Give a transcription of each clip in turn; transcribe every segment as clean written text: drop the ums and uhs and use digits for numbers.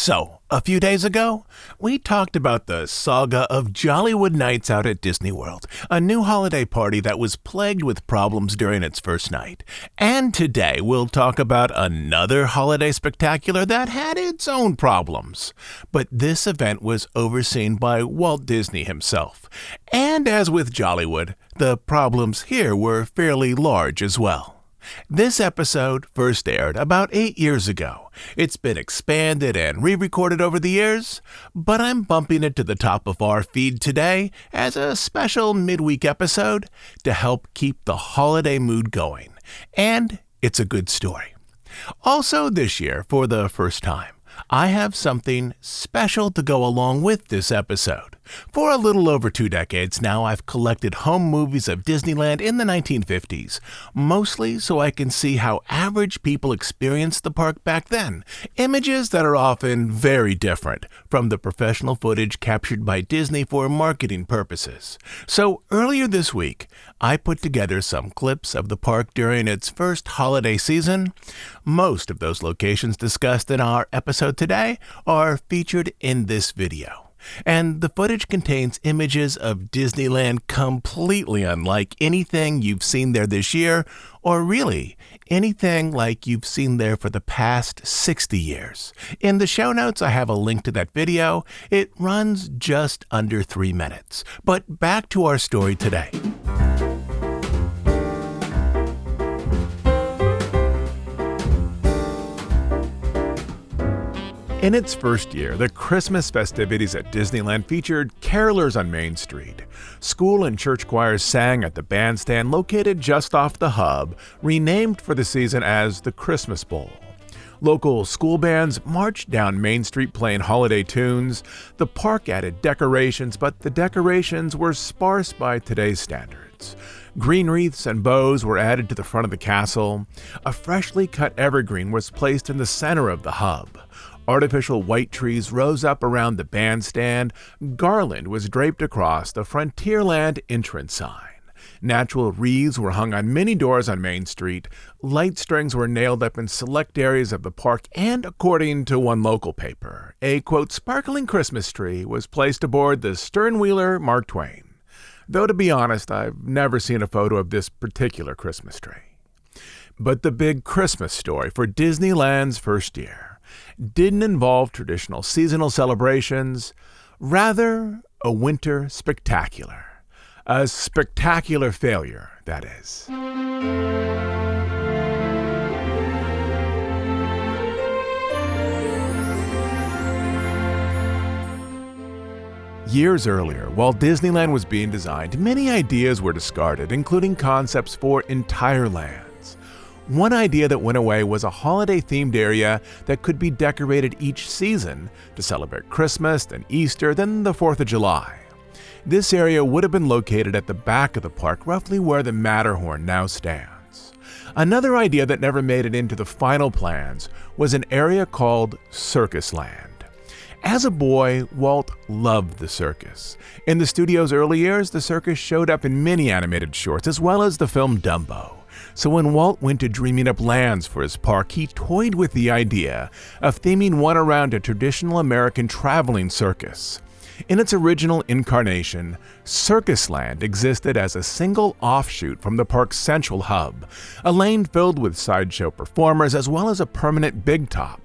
So, a few days ago, we talked about the saga of Jollywood Nights out at Disney World, a new holiday party that was plagued with problems during its first night. And today, we'll talk about another holiday spectacular that had its own problems. But this event was overseen by Walt Disney himself. And as with Jollywood, the problems here were fairly large as well. This episode first aired about 8 years ago. It's been expanded and re-recorded over the years, but I'm bumping it to the top of our feed today as a special midweek episode to help keep the holiday mood going. And it's a good story. Also this year, for the first time, I have something special to go along with this episode. For a little over 2 decades now, I've collected home movies of Disneyland in the 1950s, mostly so I can see how average people experienced the park back then, images that are often very different from the professional footage captured by Disney for marketing purposes. So earlier this week, I put together some clips of the park during its first holiday season. Most of those locations discussed in our episode today are featured in this video. And the footage contains images of Disneyland completely unlike anything you've seen there this year, or really anything like you've seen there for the past 60 years. In the show notes, I have a link to that video. It runs just under 3 minutes. But back to our story today. In its first year, the Christmas festivities at Disneyland featured carolers on Main Street. School and church choirs sang at the bandstand located just off the hub, renamed for the season as the Christmas Bowl. Local school bands marched down Main Street playing holiday tunes. The park added decorations, but the decorations were sparse by today's standards. Green wreaths and bows were added to the front of the castle. A freshly cut evergreen was placed in the center of the hub. Artificial white trees rose up around the bandstand. Garland was draped across the Frontierland entrance sign. Natural wreaths were hung on many doors on Main Street. Light strings were nailed up in select areas of the park, and according to one local paper, a, quote, sparkling Christmas tree was placed aboard the sternwheeler Mark Twain. Though to be honest, I've never seen a photo of this particular Christmas tree. But the big Christmas story for Disneyland's first year didn't involve traditional seasonal celebrations, rather a winter spectacular. A spectacular failure, that is. Years earlier, while Disneyland was being designed, many ideas were discarded, including concepts for entire lands. One idea that went away was a holiday-themed area that could be decorated each season to celebrate Christmas, then Easter, then the 4th of July. This area would have been located at the back of the park, roughly where the Matterhorn now stands. Another idea that never made it into the final plans was an area called Circus Land. As a boy, Walt loved the circus. In the studio's early years, the circus showed up in many animated shorts, as well as the film Dumbo. So when Walt went to dreaming up lands for his park, he toyed with the idea of theming one around a traditional American traveling circus. In its original incarnation, Circus Land existed as a single offshoot from the park's central hub, a lane filled with sideshow performers as well as a permanent big top.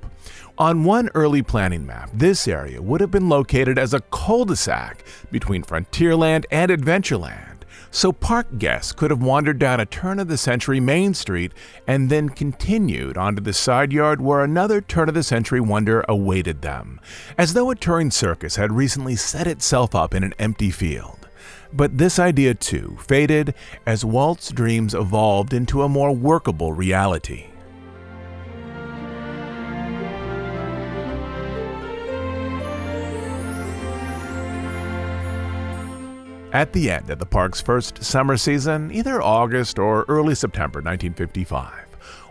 On one early planning map, this area would have been located as a cul-de-sac between Frontierland and Adventureland. So park guests could have wandered down a turn-of-the-century Main Street and then continued onto the side yard where another turn-of-the-century wonder awaited them, as though a touring circus had recently set itself up in an empty field. But this idea too faded as Walt's dreams evolved into a more workable reality. At the end of the park's first summer season, either August or early September 1955,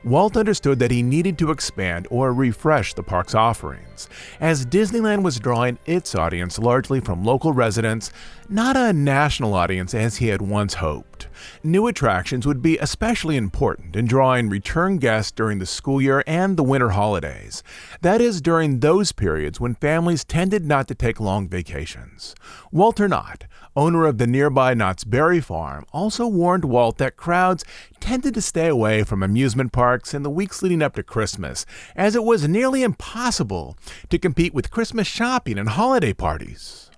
Walt understood that he needed to expand or refresh the park's offerings, as Disneyland was drawing its audience largely from local residents, not a national audience as he had once hoped. New attractions would be especially important in drawing return guests during the school year and the winter holidays. That is, during those periods when families tended not to take long vacations. Walter Knott, owner of the nearby Knott's Berry Farm, also warned Walt that crowds tended to stay away from amusement parks in the weeks leading up to Christmas, as it was nearly impossible to compete with Christmas shopping and holiday parties.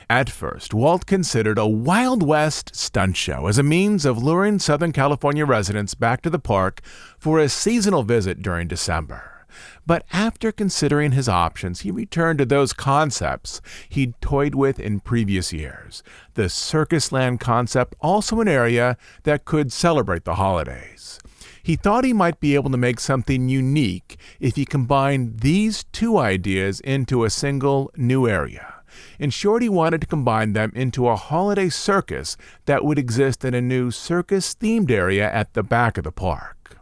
At first, Walt considered a Wild West stunt show as a means of luring Southern California residents back to the park for a seasonal visit during December. But after considering his options, he returned to those concepts he'd toyed with in previous years. The Circus Land concept, also an area that could celebrate the holidays. He thought he might be able to make something unique if he combined these two ideas into a single new area. In short, he wanted to combine them into a holiday circus that would exist in a new circus-themed area at the back of the park.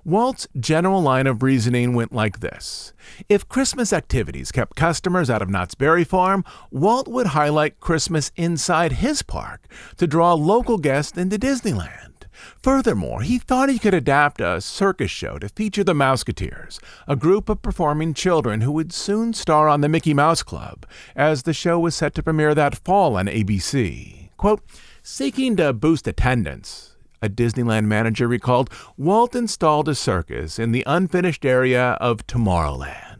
Walt's general line of reasoning went like this. If Christmas activities kept customers out of Knott's Berry Farm, Walt would highlight Christmas inside his park to draw local guests into Disneyland. Furthermore, he thought he could adapt a circus show to feature the Mouseketeers, a group of performing children who would soon star on the Mickey Mouse Club, as the show was set to premiere that fall on ABC. Quote, seeking to boost attendance, a Disneyland manager recalled, Walt installed a circus in the unfinished area of Tomorrowland.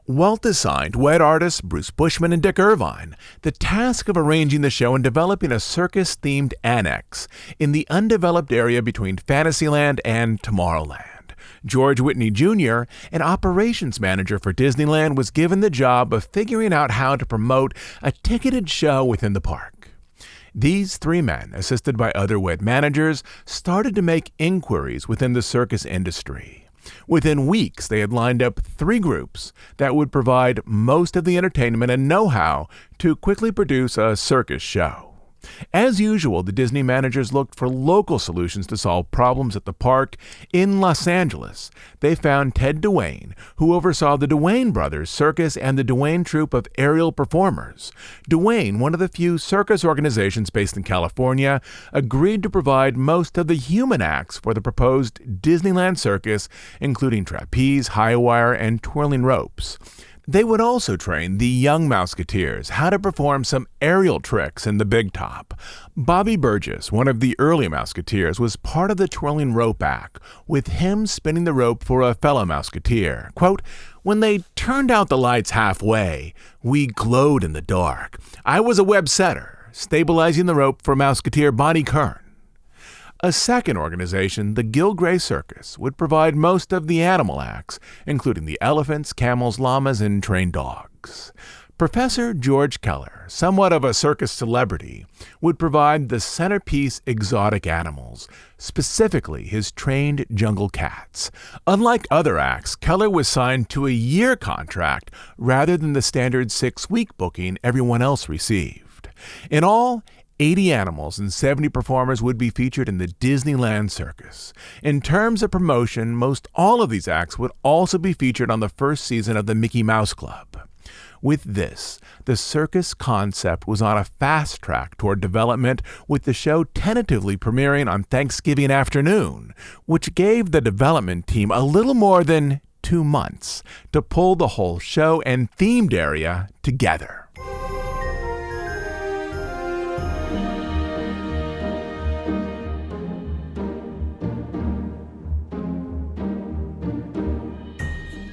Walt assigned wet artists Bruce Bushman and Dick Irvine the task of arranging the show and developing a circus-themed annex in the undeveloped area between Fantasyland and Tomorrowland. George Whitney Jr., an operations manager for Disneyland, was given the job of figuring out how to promote a ticketed show within the park. These three men, assisted by other WED managers, started to make inquiries within the circus industry. Within weeks, they had lined up 3 groups that would provide most of the entertainment and know-how to quickly produce a circus show. As usual, the Disney managers looked for local solutions to solve problems at the park. In Los Angeles, they found Ted Duane, who oversaw the Duane Brothers Circus and the Duane Troupe of Aerial Performers. Duane, one of the few circus organizations based in California, agreed to provide most of the human acts for the proposed Disneyland circus, including trapeze, high wire, and twirling ropes. They would also train the young Mouseketeers how to perform some aerial tricks in the big top. Bobby Burgess, one of the early Mouseketeers, was part of the twirling rope act, with him spinning the rope for a fellow Mouseketeer. Quote, when they turned out the lights halfway, we glowed in the dark. I was a web setter, stabilizing the rope for Mouseketeer Bonnie Kern. A second organization, the Gilgray Circus, would provide most of the animal acts, including the elephants, camels, llamas, and trained dogs. Professor George Keller, somewhat of a circus celebrity, would provide the centerpiece exotic animals, specifically his trained jungle cats. Unlike other acts, Keller was signed to a year contract rather than the standard 6-week booking everyone else received. In all, 80 animals and 70 performers would be featured in the Disneyland Circus. In terms of promotion, most all of these acts would also be featured on the first season of the Mickey Mouse Club. With this, the circus concept was on a fast track toward development, with the show tentatively premiering on Thanksgiving afternoon, which gave the development team a little more than 2 months to pull the whole show and themed area together.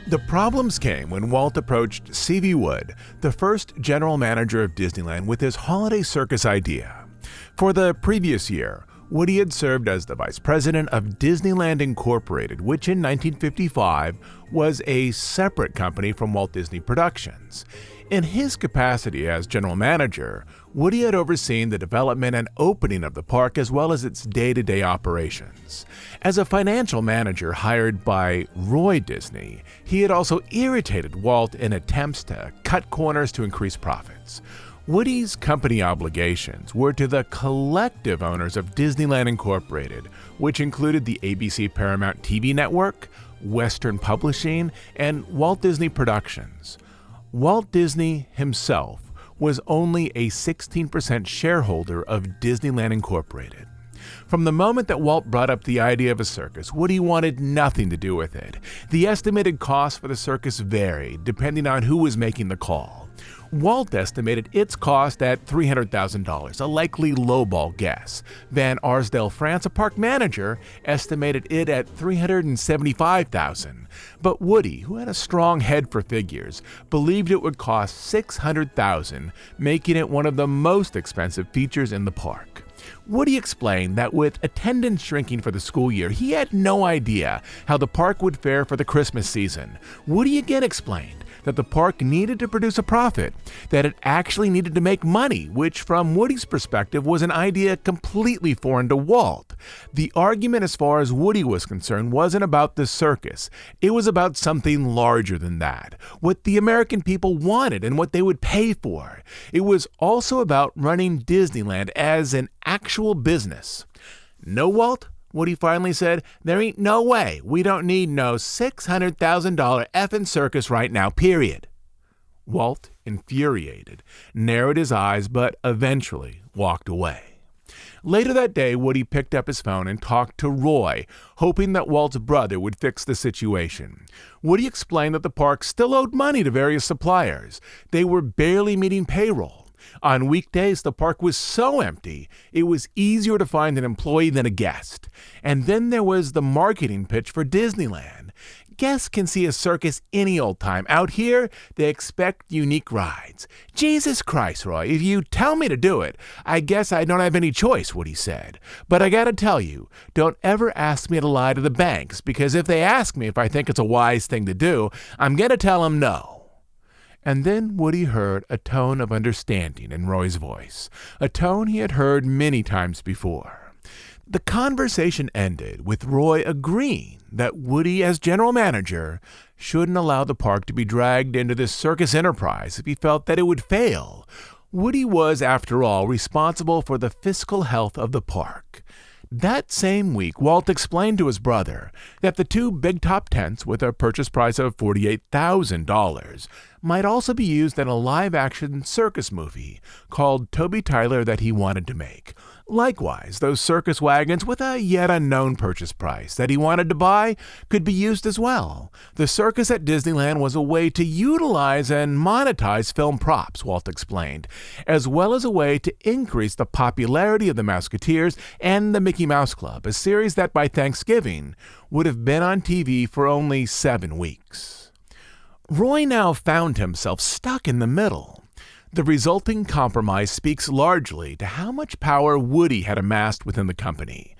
The problems came when Walt approached C.V. Wood, the first general manager of Disneyland, with his holiday circus idea. For the previous year, Woody had served as the vice president of Disneyland Incorporated, which in 1955 was a separate company from Walt Disney Productions. In his capacity as general manager, Woody had overseen the development and opening of the park as well as its day-to-day operations. As a financial manager hired by Roy Disney, he had also irritated Walt in attempts to cut corners to increase profits. Woody's company obligations were to the collective owners of Disneyland Incorporated, which included the ABC Paramount TV network, Western Publishing, and Walt Disney Productions. Walt Disney himself was only a 16% shareholder of Disneyland Incorporated. From the moment that Walt brought up the idea of a circus, Woody wanted nothing to do with it. The estimated cost for the circus varied depending on who was making the call. Walt estimated its cost at $300,000, a likely lowball guess. Van Arsdale France, a park manager, estimated it at $375,000. But Woody, who had a strong head for figures, believed it would cost $600,000, making it one of the most expensive features in the park. Woody explained that with attendance shrinking for the school year, he had no idea how the park would fare for the Christmas season. Woody again explained that the park needed to produce a profit, that it actually needed to make money, which from Woody's perspective was an idea completely foreign to Walt. The argument as far as Woody was concerned wasn't about the circus. It was about something larger than that, what the American people wanted and what they would pay for. It was also about running Disneyland as an actual business. "No, Walt," Woody finally said, "there ain't no way. We don't need no $600,000 effing circus right now, period." Walt, infuriated, narrowed his eyes but eventually walked away. Later that day, Woody picked up his phone and talked to Roy, hoping that Walt's brother would fix the situation. Woody explained that the park still owed money to various suppliers. They were barely meeting payroll. On weekdays, the park was so empty, it was easier to find an employee than a guest. And then there was the marketing pitch for Disneyland. Guests can see a circus any old time. Out here, they expect unique rides. "Jesus Christ, Roy, if you tell me to do it, I guess I don't have any choice," Woody said. "But I gotta tell you, don't ever ask me to lie to the banks, because if they ask me if I think it's a wise thing to do, I'm gonna tell them no." And then Woody heard a tone of understanding in Roy's voice, a tone he had heard many times before. The conversation ended with Roy agreeing that Woody, as general manager, shouldn't allow the park to be dragged into this circus enterprise if he felt that it would fail. Woody was, after all, responsible for the fiscal health of the park. That same week, Walt explained to his brother that the two big top tents with a purchase price of $48,000 might also be used in a live-action circus movie called Toby Tyler that he wanted to make. Likewise, those circus wagons with a yet unknown purchase price that he wanted to buy could be used as well. The circus at Disneyland was a way to utilize and monetize film props, Walt explained, as well as a way to increase the popularity of the Mouseketeers and the Mickey Mouse Club, a series that by Thanksgiving would have been on TV for only 7 weeks. Roy now found himself stuck in the middle. The resulting compromise speaks largely to how much power Woody had amassed within the company.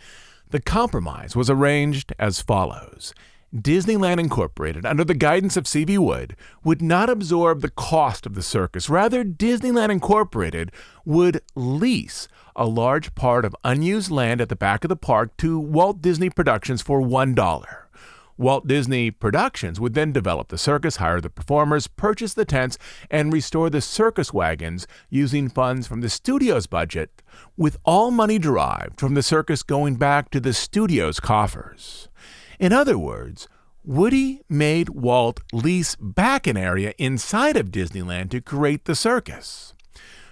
The compromise was arranged as follows. Disneyland Incorporated, under the guidance of C.V. Wood, would not absorb the cost of the circus. Rather, Disneyland Incorporated would lease a large part of unused land at the back of the park to Walt Disney Productions for $1. Walt Disney Productions would then develop the circus, hire the performers, purchase the tents, and restore the circus wagons using funds from the studio's budget, with all money derived from the circus going back to the studio's coffers. In other words, Woody made Walt lease back an area inside of Disneyland to create the circus.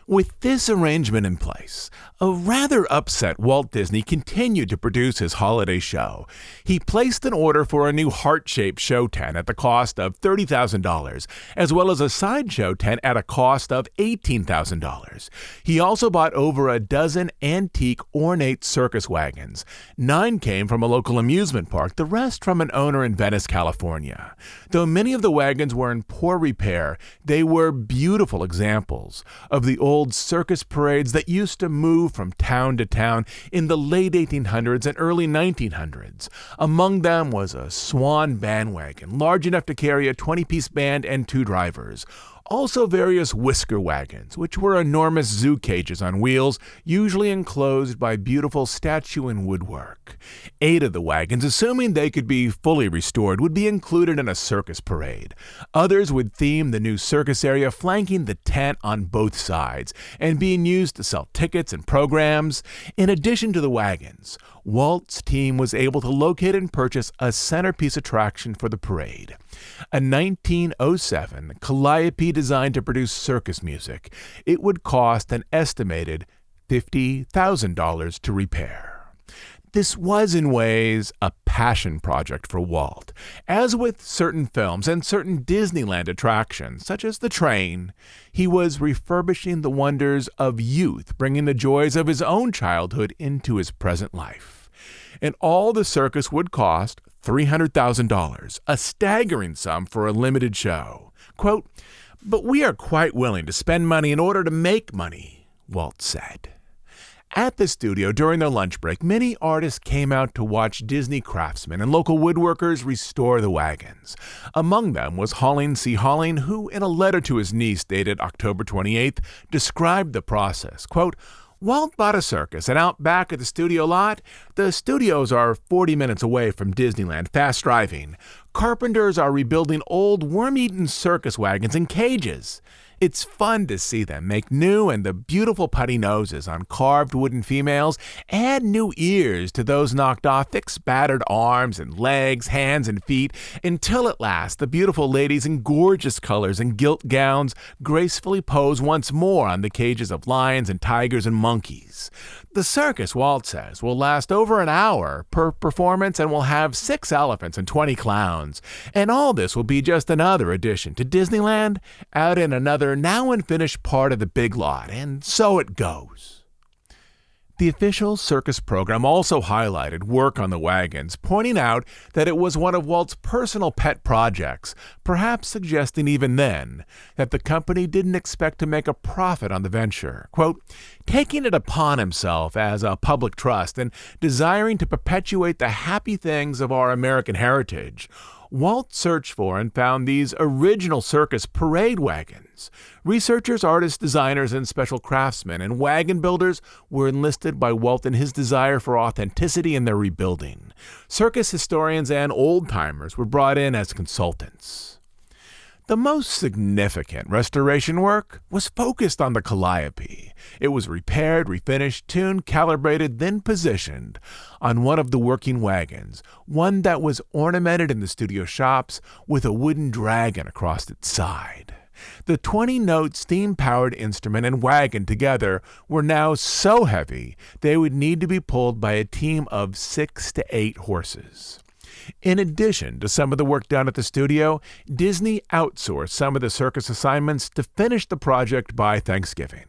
With this arrangement in place, a rather upset Walt Disney continued to produce his holiday show. He placed an order for a new heart-shaped show tent at the cost of $30,000, as well as a sideshow tent at a cost of $18,000. He also bought over a dozen antique ornate circus wagons. 9 came from a local amusement park, the rest from an owner in Venice, California. Though many of the wagons were in poor repair, they were beautiful examples of the old circus parades that used to move from town to town in the late 1800s and early 1900s. Among them was a swan bandwagon, large enough to carry a 20-piece band and 2 drivers. Also various whisker wagons, which were enormous zoo cages on wheels, usually enclosed by beautiful statue and woodwork. 8 of the wagons, assuming they could be fully restored, would be included in a circus parade. Others would theme the new circus area, flanking the tent on both sides, and being used to sell tickets and programs. In addition to the wagons, Walt's team was able to locate and purchase a centerpiece attraction for the parade. A 1907 Calliope designed to produce circus music. It would cost an estimated $50,000 to repair. This was in ways a passion project for Walt. As with certain films and certain Disneyland attractions, such as the train, he was refurbishing the wonders of youth, bringing the joys of his own childhood into his present life. And all the circus would cost $300,000, a staggering sum for a limited show. Quote, "But we are quite willing to spend money in order to make money," Walt said. At the studio during their lunch break, many artists came out to watch Disney craftsmen and local woodworkers restore the wagons. Among them was Holling C. Holling, who, in a letter to his niece dated October 28th, described the process. Quote, "Walt bought a circus, and out back at the studio lot, the studios are 40 minutes away from Disneyland, fast driving. Carpenters are rebuilding old worm-eaten circus wagons in cages. It's fun to see them make new and the beautiful putty noses on carved wooden females, add new ears to those knocked off, fix battered arms and legs, hands and feet, until at last the beautiful ladies in gorgeous colors and gilt gowns gracefully pose once more on the cages of lions and tigers and monkeys. The circus," Walt says, "will last over an hour per performance and will have 6 elephants and 20 clowns. And all this will be just another addition to Disneyland out in another now unfinished part of the big lot, and so it goes." The official circus program also highlighted work on the wagons, pointing out that it was one of Walt's personal pet projects, perhaps suggesting even then that the company didn't expect to make a profit on the venture. Quote, "Taking it upon himself as a public trust and desiring to perpetuate the happy things of our American heritage, Walt searched for and found these original circus parade wagons. Researchers, artists, designers, and special craftsmen and wagon builders were enlisted by Walt in his desire for authenticity in their rebuilding. Circus historians and old-timers were brought in as consultants. The most significant restoration work was focused on the Calliope. It was repaired, refinished, tuned, calibrated, then positioned on one of the working wagons, one that was ornamented in the studio shops with a wooden dragon across its side. The 20-note steam-powered instrument and wagon together were now so heavy they would need to be pulled by a team of 6 to 8 horses. In addition to some of the work done at the studio, Disney outsourced some of the circus assignments to finish the project by Thanksgiving.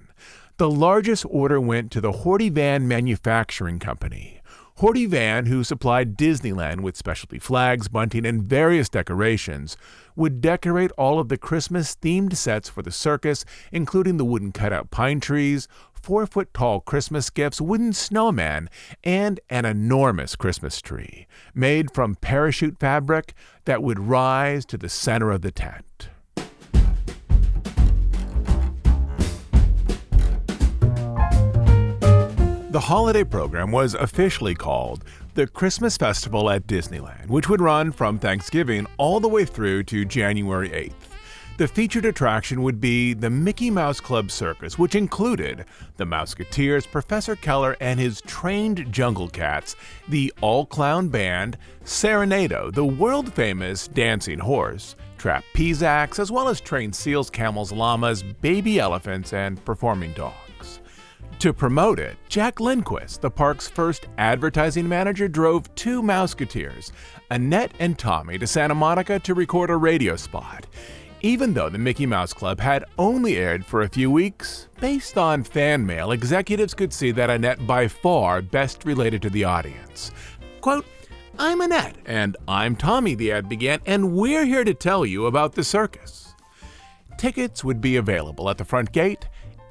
The largest order went to the Horty Van Manufacturing Company. Horty Van, who supplied Disneyland with specialty flags, bunting, and various decorations, would decorate all of the Christmas-themed sets for the circus, including the wooden cutout pine trees, 4-foot-tall Christmas gifts, wooden snowman, and an enormous Christmas tree, made from parachute fabric that would rise to the center of the tent. The holiday program was officially called the Christmas Festival at Disneyland, which would run from Thanksgiving all the way through to January 8th. The featured attraction would be the Mickey Mouse Club Circus, which included the Mouseketeers, Professor Keller and his trained jungle cats, the all-clown band, Serenado, the world-famous dancing horse, trapeze, as well as trained seals, camels, llamas, baby elephants, and performing dogs. To promote it, Jack Lindquist, the park's first advertising manager, drove 2 Mouseketeers, Annette and Tommy, to Santa Monica to record a radio spot. Even though the Mickey Mouse Club had only aired for a few weeks, based on fan mail, executives could see that Annette by far best related to the audience. Quote, "I'm Annette, and I'm Tommy," the ad began, "and we're here to tell you about the circus." Tickets would be available at the front gate,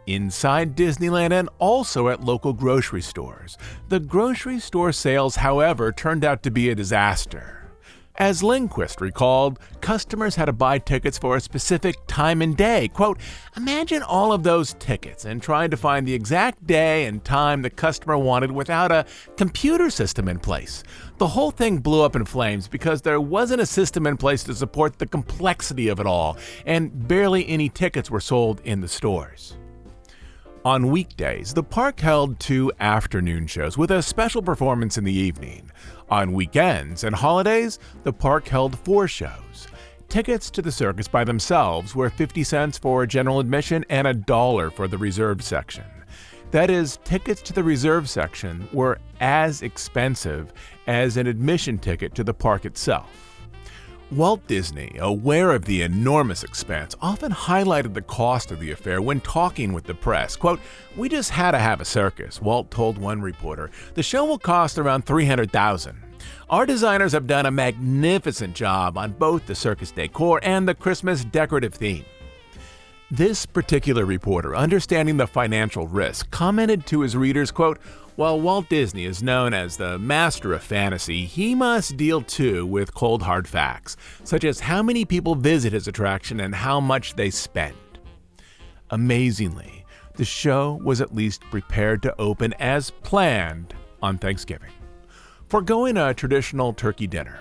inside Disneyland, and also at local grocery stores. The grocery store sales, however, turned out to be a disaster. As Lindquist recalled, customers had to buy tickets for a specific time and day. Quote, "Imagine all of those tickets and trying to find the exact day and time the customer wanted without a computer system in place. The whole thing blew up in flames because there wasn't a system in place to support the complexity of it all, and barely any tickets were sold in the stores." On weekdays, the park held 2 afternoon shows with a special performance in the evening. On weekends and holidays, the park held 4 shows. Tickets to the circus by themselves were 50 cents for general admission and $1 for the reserved section. That is, tickets to the reserve section were as expensive as an admission ticket to the park itself. Walt Disney, aware of the enormous expense, often highlighted the cost of the affair when talking with the press. Quote, "We just had to have a circus," Walt told one reporter. "The show will cost around $300,000. Our designers have done a magnificent job on both the circus decor and the Christmas decorative theme." This particular reporter, understanding the financial risk, commented to his readers, quote, "While Walt Disney is known as the master of fantasy, he must deal too with cold hard facts, such as how many people visit his attraction and how much they spend." Amazingly, the show was at least prepared to open as planned on Thanksgiving. Foregoing a traditional turkey dinner,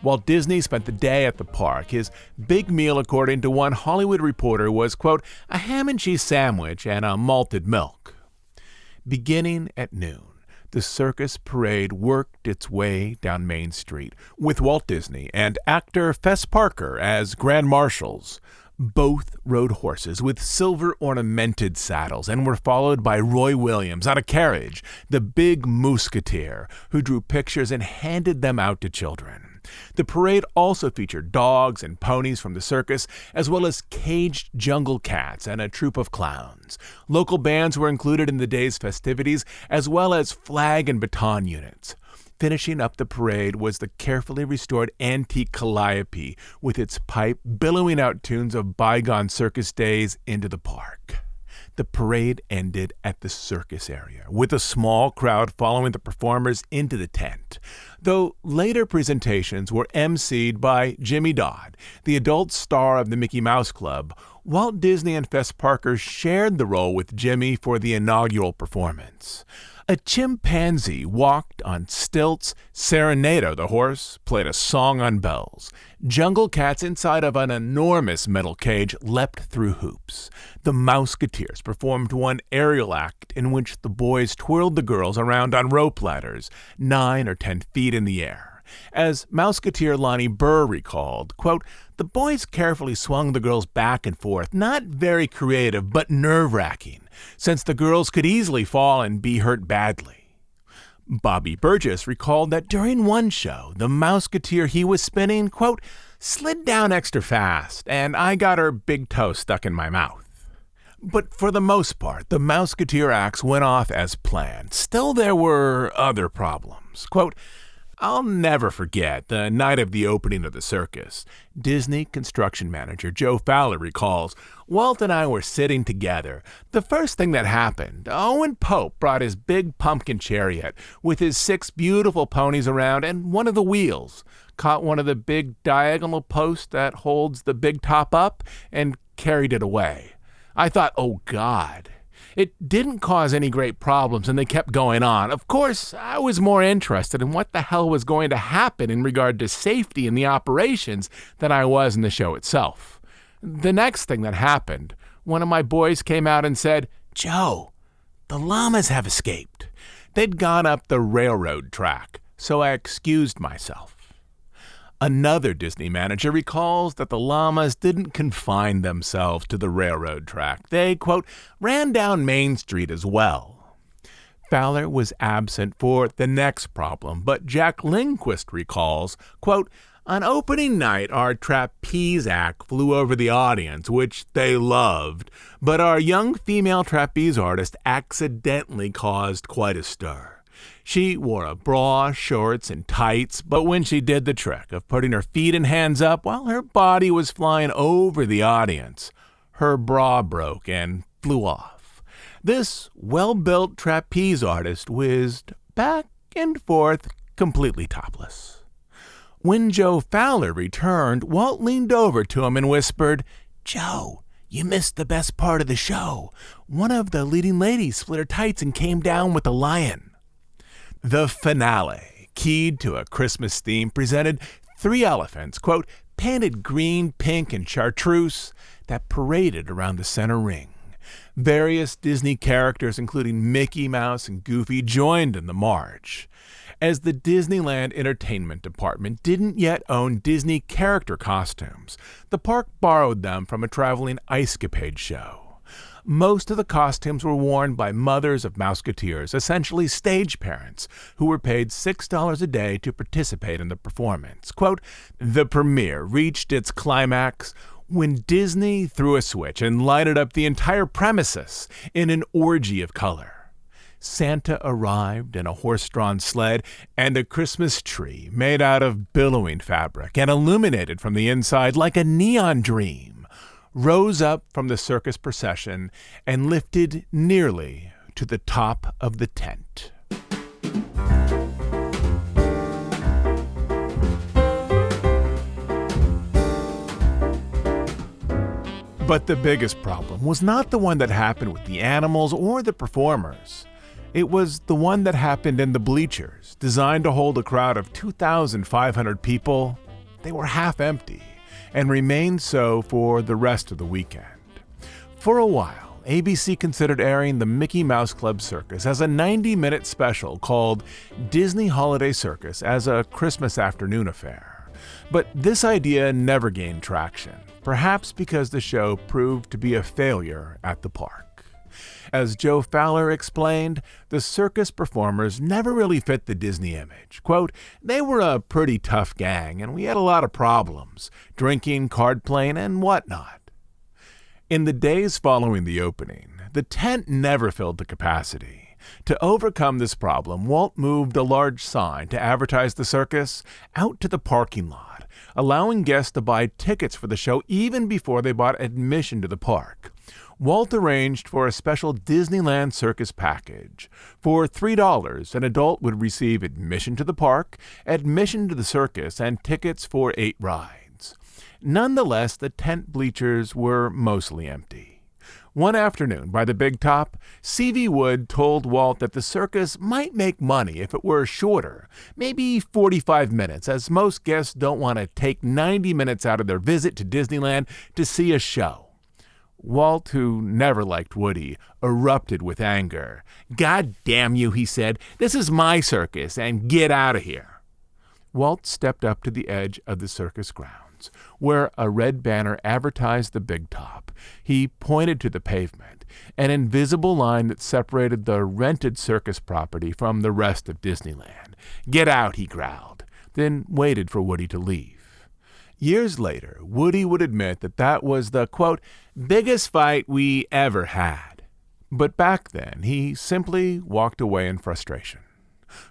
Walt Disney spent the day at the park. His big meal, according to one Hollywood reporter, was, quote, "a ham and cheese sandwich and a malted milk." Beginning at noon, the circus parade worked its way down Main Street, with Walt Disney and actor Fess Parker as grand marshals. Both rode horses with silver ornamented saddles and were followed by Roy Williams on a carriage, the big Musketeer, who drew pictures and handed them out to children. The parade also featured dogs and ponies from the circus, as well as caged jungle cats and a troupe of clowns. Local bands were included in the day's festivities, as well as flag and baton units. Finishing up the parade was the carefully restored antique calliope, with its pipe billowing out tunes of bygone circus days into the park. The parade ended at the circus area, with a small crowd following the performers into the tent, though later presentations were emceed by Jimmy Dodd, the adult star of the Mickey Mouse Club. Walt Disney and Fess Parker shared the role with Jimmy for the inaugural performance. A chimpanzee walked on stilts, Serenado, the horse, played a song on bells. Jungle cats inside of an enormous metal cage leapt through hoops. The Mouseketeers performed one aerial act in which the boys twirled the girls around on rope ladders, 9 or 10 feet in the air. As Mouseketeer Lonnie Burr recalled, quote, "The boys carefully swung the girls back and forth, not very creative, but nerve-wracking, since the girls could easily fall and be hurt badly." Bobby Burgess recalled that during one show, the Mouseketeer he was spinning, quote, "slid down extra fast, and I got her big toe stuck in my mouth." But for the most part, the Mouseketeer acts went off as planned. Still, there were other problems. Quote, "I'll never forget the night of the opening of the circus." Disney construction manager Joe Fowler recalls, "Walt and I were sitting together. The first thing that happened, Owen Pope brought his big pumpkin chariot with his 6 beautiful ponies around, and one of the wheels caught one of the big diagonal posts that holds the big top up and carried it away. I thought, oh God. It didn't cause any great problems, and they kept going on. Of course, I was more interested in what the hell was going to happen in regard to safety in the operations than I was in the show itself. The next thing that happened, one of my boys came out and said, 'Joe, the llamas have escaped.' They'd gone up the railroad track, so I excused myself." Another Disney manager recalls that the llamas didn't confine themselves to the railroad track. They, quote, "ran down Main Street as well." Fowler was absent for the next problem, but Jack Lindquist recalls, quote, "On opening night, our trapeze act flew over the audience, which they loved, but our young female trapeze artist accidentally caused quite a stir. She wore a bra, shorts, and tights, but when she did the trick of putting her feet and hands up while her body was flying over the audience, her bra broke and flew off. This well-built trapeze artist whizzed back and forth completely topless. When Joe Fowler returned, Walt leaned over to him and whispered, "Joe, you missed the best part of the show. One of the leading ladies split her tights and came down with a lion." The finale, keyed to a Christmas theme, presented 3 elephants, quote, painted green, pink, and chartreuse, that paraded around the center ring. Various Disney characters, including Mickey Mouse and Goofy, joined in the march. As the Disneyland Entertainment Department didn't yet own Disney character costumes, the park borrowed them from a traveling Ice Capade show. Most of the costumes were worn by mothers of Mouseketeers, essentially stage parents, who were paid $6 a day to participate in the performance. Quote, the premiere reached its climax when Disney threw a switch and lighted up the entire premises in an orgy of color. Santa arrived in a horse-drawn sled, and a Christmas tree made out of billowing fabric and illuminated from the inside like a neon dream rose up from the circus procession and lifted nearly to the top of the tent. But the biggest problem was not the one that happened with the animals or the performers. It was the one that happened in the bleachers, designed to hold a crowd of 2,500 people. They were half empty and remained so for the rest of the weekend. For a while, ABC considered airing the Mickey Mouse Club Circus as a 90-minute special called Disney Holiday Circus as a Christmas afternoon affair. But this idea never gained traction, perhaps because the show proved to be a failure at the park. As Joe Fowler explained, the circus performers never really fit the Disney image. Quote, they were a pretty tough gang, and we had a lot of problems, drinking, card playing, and whatnot. In the days following the opening, the tent never filled to capacity. To overcome this problem, Walt moved a large sign to advertise the circus out to the parking lot, allowing guests to buy tickets for the show even before they bought admission to the park. Walt arranged for a special Disneyland circus package. For $3, an adult would receive admission to the park, admission to the circus, and tickets for 8 rides. Nonetheless, the tent bleachers were mostly empty. One afternoon, by the big top, C.V. Wood told Walt that the circus might make money if it were shorter, maybe 45 minutes, as most guests don't want to take 90 minutes out of their visit to Disneyland to see a show. Walt, who never liked Woody, erupted with anger. "God damn you," he said. "This is my circus, and get out of here." Walt stepped up to the edge of the circus grounds, where a red banner advertised the big top. He pointed to the pavement, an invisible line that separated the rented circus property from the rest of Disneyland. "Get out," he growled, then waited for Woody to leave. Years later, Woody would admit that that was the, quote, biggest fight we ever had. But back then, he simply walked away in frustration.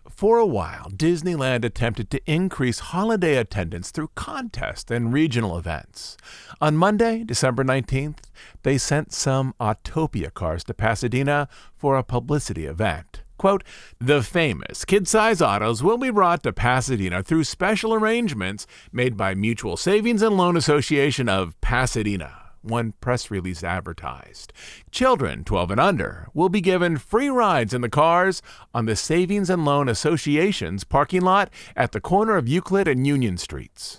For a while, Disneyland attempted to increase holiday attendance through contests and regional events. On Monday, December 19th, they sent some Autopia cars to Pasadena for a publicity event. Quote, the famous kid-size autos will be brought to Pasadena through special arrangements made by Mutual Savings and Loan Association of Pasadena, one press release advertised. Children 12 and under will be given free rides in the cars on the Savings and Loan Association's parking lot at the corner of Euclid and Union Streets.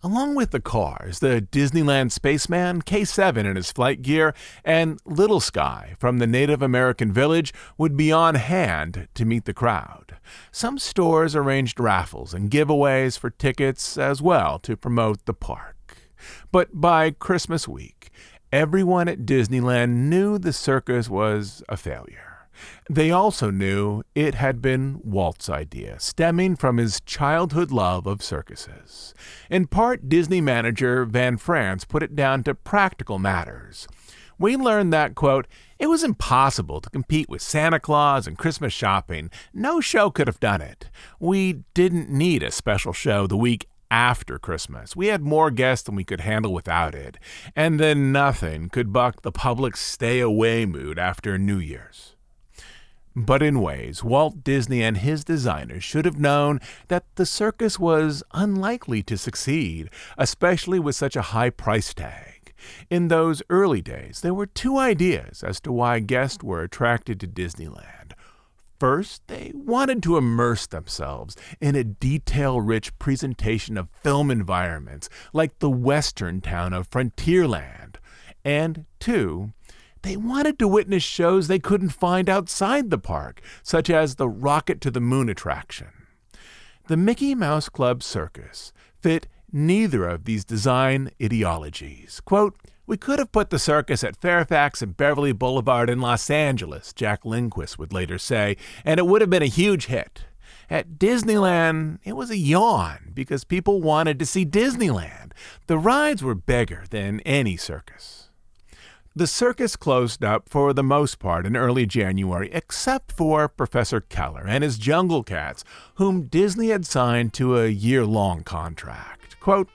Along with the cars, the Disneyland spaceman, K-7 in his flight gear, and Little Sky from the Native American village would be on hand to meet the crowd. Some stores arranged raffles and giveaways for tickets as well to promote the park. But by Christmas week, everyone at Disneyland knew the circus was a failure. They also knew it had been Walt's idea, stemming from his childhood love of circuses. In part, Disney manager Van France put it down to practical matters. We learned that, quote, it was impossible to compete with Santa Claus and Christmas shopping. No show could have done it. We didn't need a special show the week after Christmas. We had more guests than we could handle without it. And then nothing could buck the public's stay-away mood after New Year's. But in ways, Walt Disney and his designers should have known that the circus was unlikely to succeed, especially with such a high price tag. In those early days, there were 2 ideas as to why guests were attracted to Disneyland. First, they wanted to immerse themselves in a detail-rich presentation of film environments like the western town of Frontierland. And 2, they wanted to witness shows they couldn't find outside the park, such as the Rocket to the Moon attraction. The Mickey Mouse Club Circus fit neither of these design ideologies. Quote, "We could have put the circus at Fairfax and Beverly Boulevard in Los Angeles," Jack Lindquist would later say, "and it would have been a huge hit. At Disneyland, it was a yawn because people wanted to see Disneyland. The rides were bigger than any circus." The circus closed up for the most part in early January, except for Professor Keller and his Jungle Cats, whom Disney had signed to a year-long contract. Quote,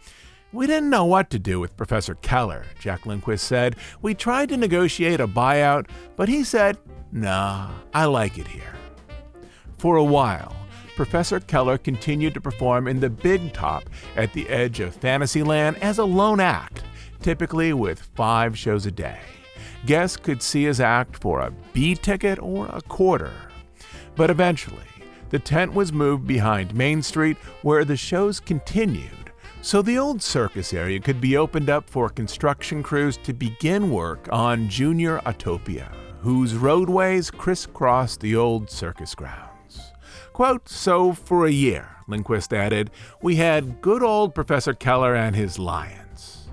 "We didn't know what to do with Professor Keller," Jack Lindquist said. "We tried to negotiate a buyout, but he said, 'Nah, I like it here.'" For a while, Professor Keller continued to perform in the Big Top at the edge of Fantasyland as a lone act, typically with 5 shows a day. Guests could see his act for a B ticket or a quarter. But eventually, the tent was moved behind Main Street where the shows continued, so the old circus area could be opened up for construction crews to begin work on Junior Autopia, whose roadways crisscrossed the old circus grounds. Quote, "So for a year," Lindquist added, "we had good old Professor Keller and his lions."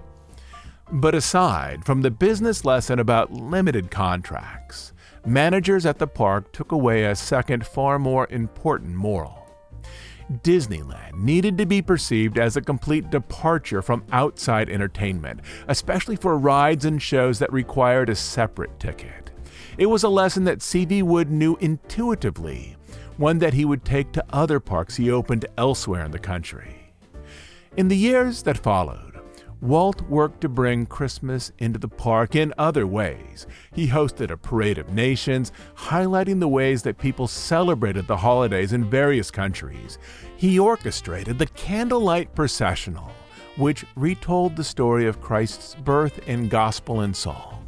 But aside from the business lesson about limited contracts, managers at the park took away a second, far more important moral. Disneyland needed to be perceived as a complete departure from outside entertainment, especially for rides and shows that required a separate ticket. It was a lesson that C.V. Wood knew intuitively, one that he would take to other parks he opened elsewhere in the country. In the years that followed, Walt worked to bring Christmas into the park in other ways. He hosted a parade of nations, highlighting the ways that people celebrated the holidays in various countries. He orchestrated the Candlelight Processional, which retold the story of Christ's birth in gospel and song.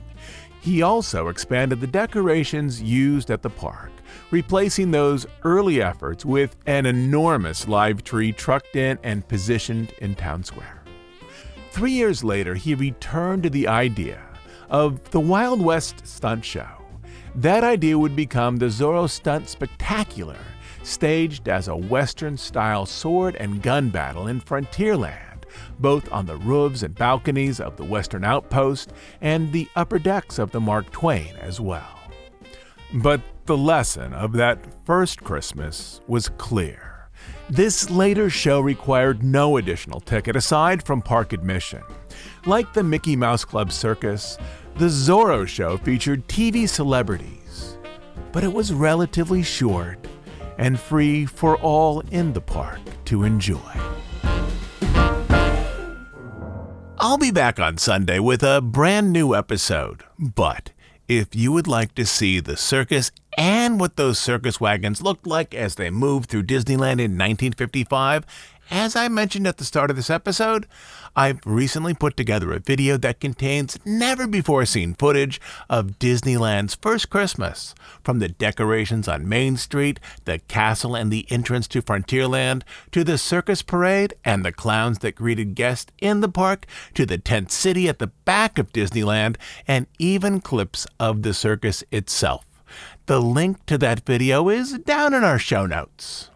He also expanded the decorations used at the park, replacing those early efforts with an enormous live tree trucked in and positioned in Town Square. 3 years later, he returned to the idea of the Wild West Stunt Show. That idea would become the Zorro Stunt Spectacular, staged as a Western-style sword and gun battle in Frontierland, both on the roofs and balconies of the Western Outpost and the upper decks of the Mark Twain as well. But the lesson of that first Christmas was clear. This later show required no additional ticket aside from park admission. Like the Mickey Mouse Club Circus, the Zorro show featured TV celebrities, but it was relatively short and free for all in the park to enjoy. I'll be back on Sunday with a brand new episode, but if you would like to see the circus and what those circus wagons looked like as they moved through Disneyland in 1955, as I mentioned at the start of this episode, I've recently put together a video that contains never-before-seen footage of Disneyland's first Christmas, from the decorations on Main Street, the castle and the entrance to Frontierland, to the circus parade and the clowns that greeted guests in the park, to the tent city at the back of Disneyland, and even clips of the circus itself. The link to that video is down in our show notes.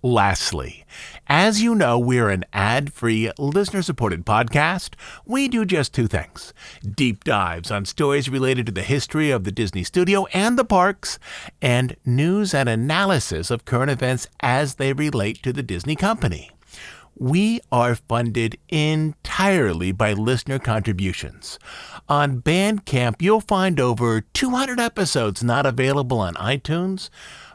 Lastly, as you know, we're an ad-free, listener-supported podcast. We do just 2 things: deep dives on stories related to the history of the Disney studio and the parks, and news and analysis of current events as they relate to the Disney company. We are funded entirely by listener contributions. On Bandcamp, you'll find over 200 episodes not available on iTunes.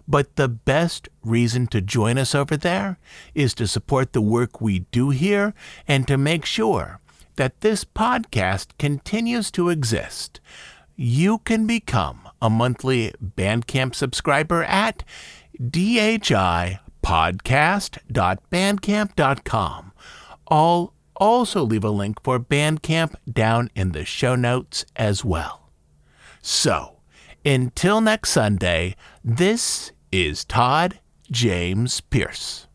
But the best reason to join us over there is to support the work we do here and to make sure that this podcast continues to exist. You can become a monthly Bandcamp subscriber at dhipodcast.bandcamp.com. I'll also leave a link for Bandcamp down in the show notes as well. So, until next Sunday, this is Todd James Pierce.